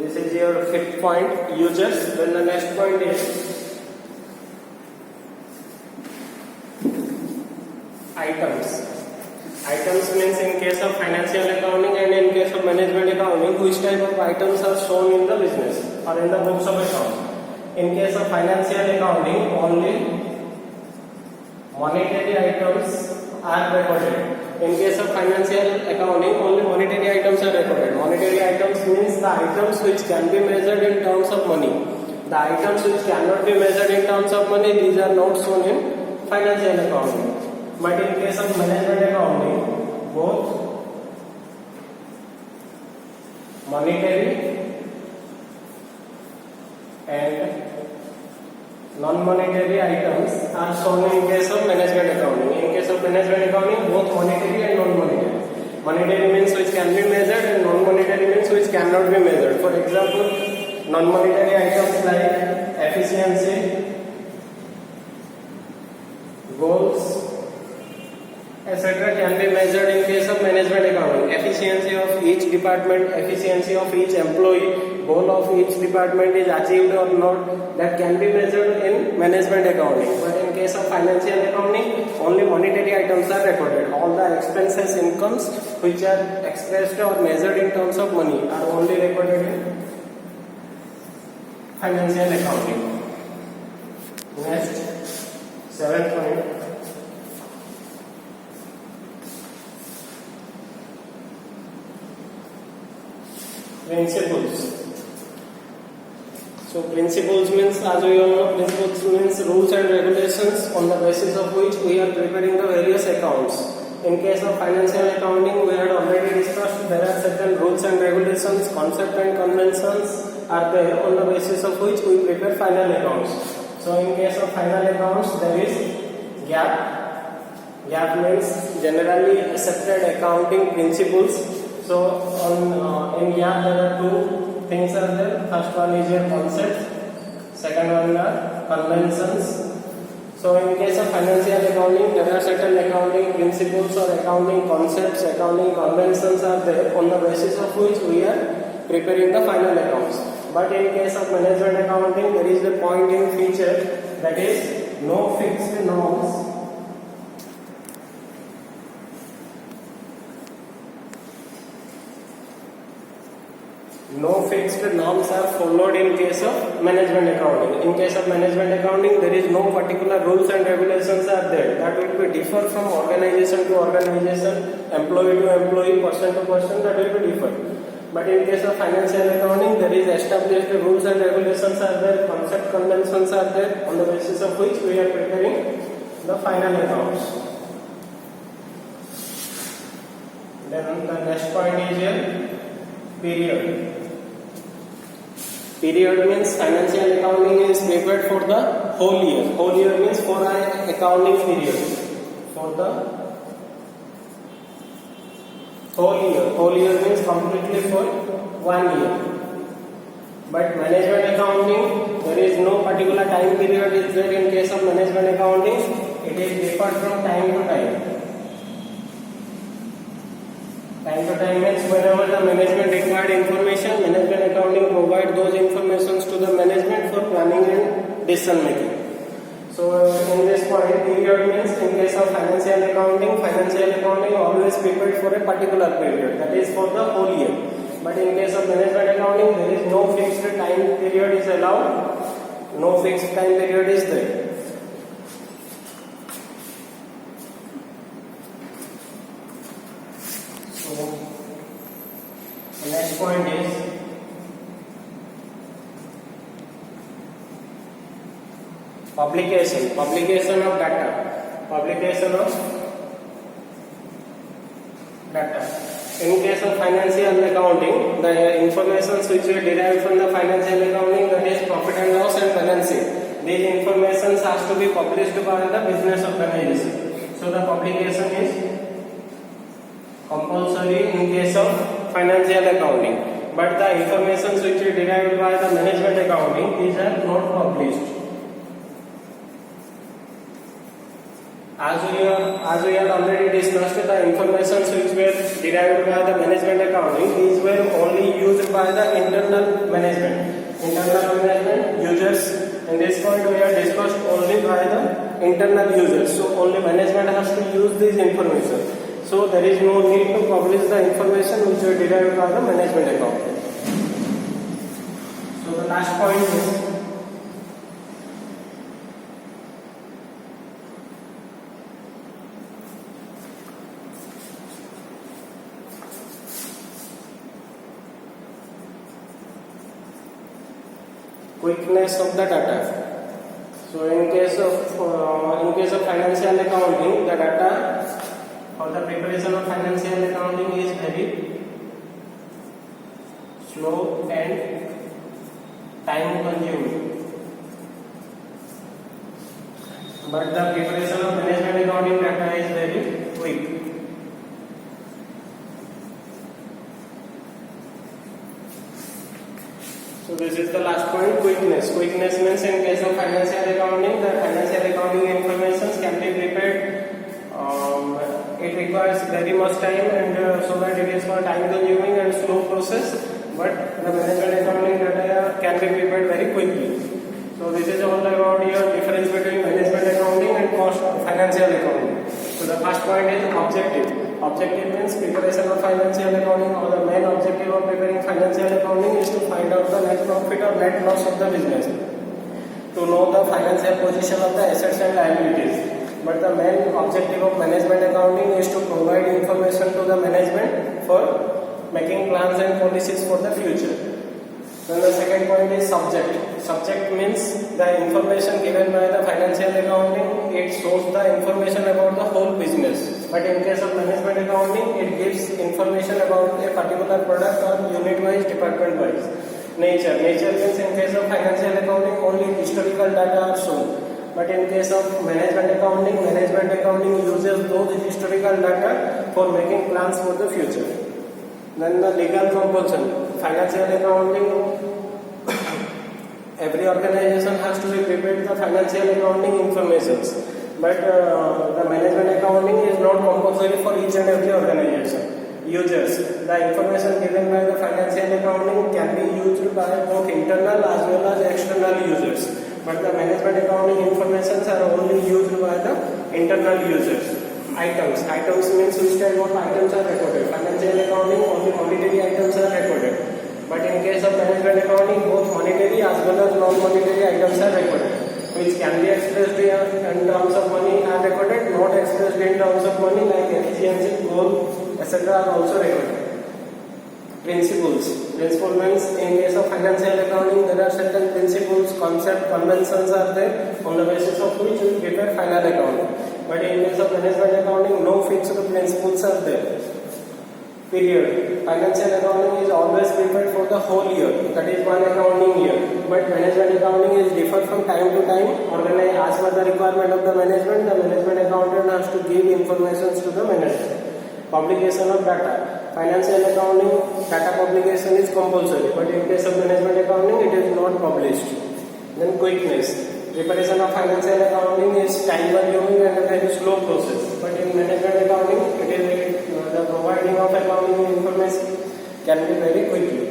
this is your fifth point, users. Then the next point is items. Items means in case of financial accounting and in case of management accounting, which type of items are shown in the business or in the books of accounts. In case of financial accounting, only monetary items are recorded. In case of financial accounting, only monetary items are recorded. Monetary items means the items which can be measured in terms of money. The items which cannot be measured in terms of money, these are not shown in financial accounting. But in case of management accounting, both monetary and non-monetary items are shown in case of management accounting. In case of management accounting, both monetary and non-monetary. Monetary means which can be measured and non-monetary means which cannot be measured. For example, non-monetary items like efficiency, goals, etc. can be measured in case of management accounting. Efficiency of each department, efficiency of each employee, goal of each department is achieved or not, that can be measured in management accounting. But in case of financial accounting, only monetary items are recorded. All the expenses, incomes which are expressed or measured in terms of money are only recorded in financial accounting. Next, 7th point. Principles. So principles means, as we all know, principles means rules and regulations on the basis of which we are preparing the various accounts. In case of financial accounting, we had already discussed there are certain rules and regulations, concepts and conventions are there on the basis of which we prepare final accounts. So in case of final accounts, there is GAAP. GAAP means generally accepted accounting principles. So in GAAP there are two things are there. First one is your concepts, second one are conventions. So in case of financial accounting, there are certain accounting principles or accounting concepts, accounting conventions are there on the basis of which we are preparing the final accounts. But in case of management accounting, there is a point in feature, that is no fixed norms. No fixed norms are followed in case of management accounting. In case of management accounting, there is no particular rules and regulations are there. That will be differ from organization to organization, employee to employee, person to person, that will be different. But in case of financial accounting, there is established rules and regulations are there, concept conventions are there, on the basis of which we are preparing the final accounts. Then the next point is here, period. Period means financial accounting is prepared for the whole year. Whole year means for an accounting period. For the whole year. Whole year means completely for 1 year. But management accounting, there is no particular time period is there in case of management accounting. It is different from time to time. Time to time means whenever the management required information, management accounting provide those informations to the management for planning and decision making. So in this point, period means in case of financial accounting always prepared for a particular period, that is for the whole year. But in case of management accounting, there is no fixed time period is allowed, no fixed time period is there. The next point is publication of data. In case of financial accounting, the information which we derive from the financial accounting, that is profit and loss and balance sheet, these informations has to be published by the business organization. So the publication is compulsory in case of financial accounting, but the information which is derived by the management accounting, these are not published. As as we had already discussed, the information which were derived by the management accounting, these were only used by the internal management users. In this point we have discussed only by the internal users, so only management has to use this information, so there is no need to publish the information which were derived by the management accounting. So the last point is quickness of the data. So in case of financial accounting, the data for the preparation of financial accounting is very slow and time consuming, but the preparation of management accounting data is very quick. So this is the last point, quickness. Quickness means in case of financial accounting, the financial accounting information can be prepared. It requires very much time, and so that it is for time consuming and slow process, but the management accounting data can be prepared very quickly. So this is all about your difference between management accounting and cost financial accounting. So the first point is objective. Objective means preparation of financial accounting, or the main objective of preparing financial accounting is to find out the net profit or net loss of the business, to know the financial position of the assets and liabilities. But the main objective of management accounting is to provide information to the management for making plans and policies for the future. Then the second point is subject. Subject means the information given by the financial accounting, it shows the information about the whole business. But in case of management accounting, it gives information about a particular product or unit wise, department wise. Nature means in case of financial accounting, only historical data are shown. But in case of management accounting uses those historical data for making plans for the future. Then the legal compulsion. Financial accounting, every organization has to be prepared the financial accounting informations. But the management accounting is not compulsory for each and every organization. Users, the information given by the financial accounting can be used by both internal as well as external users. But the management accounting informations are only used by the internal users. Items means which type of items are recorded. Financial accounting, only monetary items are recorded. But in case of management accounting, both monetary as well as non-monetary items are recorded, which can be expressed in terms of money are recorded, not expressed in terms of money, like efficiency, goal, etc. are also recorded. Principles means in case of financial accounting, there are certain principles, concepts, conventions are there on the basis of which we prepare final accounting. But in case of management accounting, no fixed principles are there. Period. Financial accounting is always prepared for the whole year, that is one accounting year. But management accounting is different from time to time, organized as per the requirement of the management accountant has to give information to the management. Publication of data. Financial accounting data publication is compulsory, but in case of management accounting it is not published. Then quickness. Preparation of financial accounting is time consuming and a very slow process, but in management accounting it is the providing of accounting information can be very quickly.